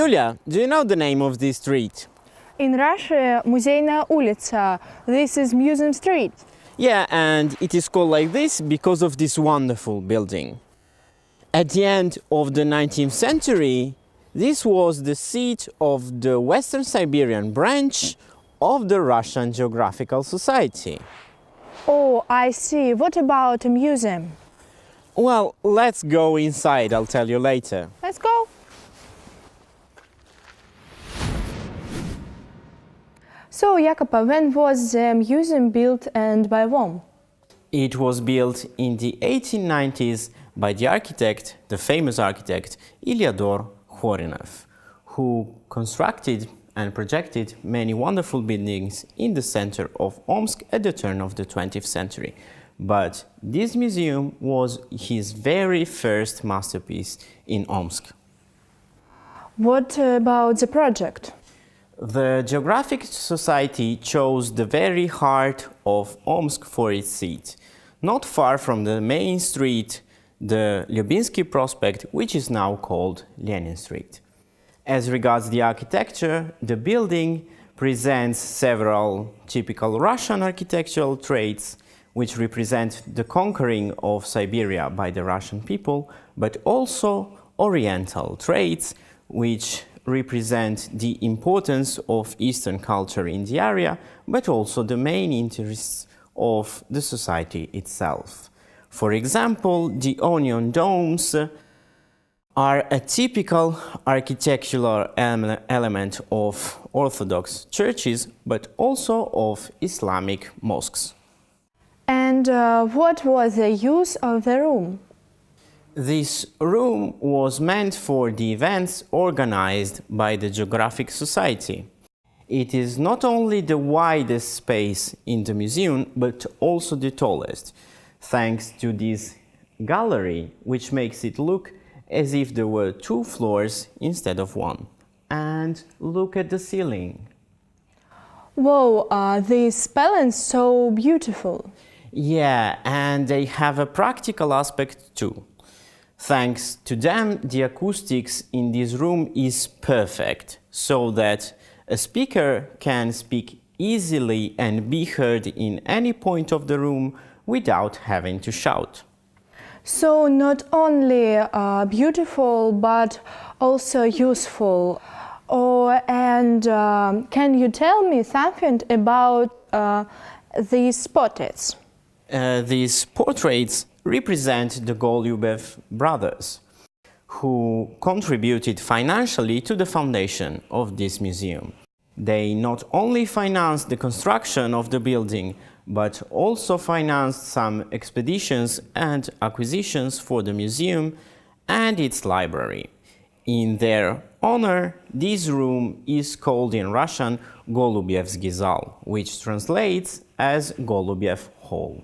Yulia, do you know the name of this street? In Russia, Muzeyная улица. This is Museum Street. Yeah, and it is called like this because of this wonderful building. At the end of the 19th century, this was the seat of the Western Siberian branch of the Russian Geographical Society. Oh, I see. What about a museum? Well, let's go inside, I'll tell you later. Let's go. So, Jacopo, when was the museum built and by whom? It was built in the 1890s by the architect, the famous architect, Ilyador Khorinov, who constructed and projected many wonderful buildings in the center of Omsk at the turn of the 20th century. But this museum was his very first masterpiece in Omsk. What about the project? The Geographic Society chose the very heart of Omsk for its seat, not far from the main street, the Lyubinsky Prospect, which is now called Lenin Street. As regards the architecture, the building presents several typical Russian architectural traits, which represent the conquering of Siberia by the Russian people, but also Oriental traits, which represent the importance of Eastern culture in the area, but also the main interests of the society itself. For example, the onion domes are a typical architectural element of Orthodox churches, but also of Islamic mosques. And what was the use of the room? This room was meant for the events organized by the Geographic Society. It is not only the widest space in the museum, but also the tallest, thanks to this gallery, which makes it look as if there were two floors instead of one. And look at the ceiling. Whoa, these pylons so beautiful. Yeah, and they have a practical aspect too. Thanks to them, the acoustics in this room is perfect, so that a speaker can speak easily and be heard in any point of the room without having to shout. So not only beautiful, but also useful. Oh, and can you tell me something about these portraits? These portraits represent the Golubev brothers, who contributed financially to the foundation of this museum. They not only financed the construction of the building, but also financed some expeditions and acquisitions for the museum and its library. In their honor, this room is called in Russian Golubevsky Zal, which translates as Golubev Hall.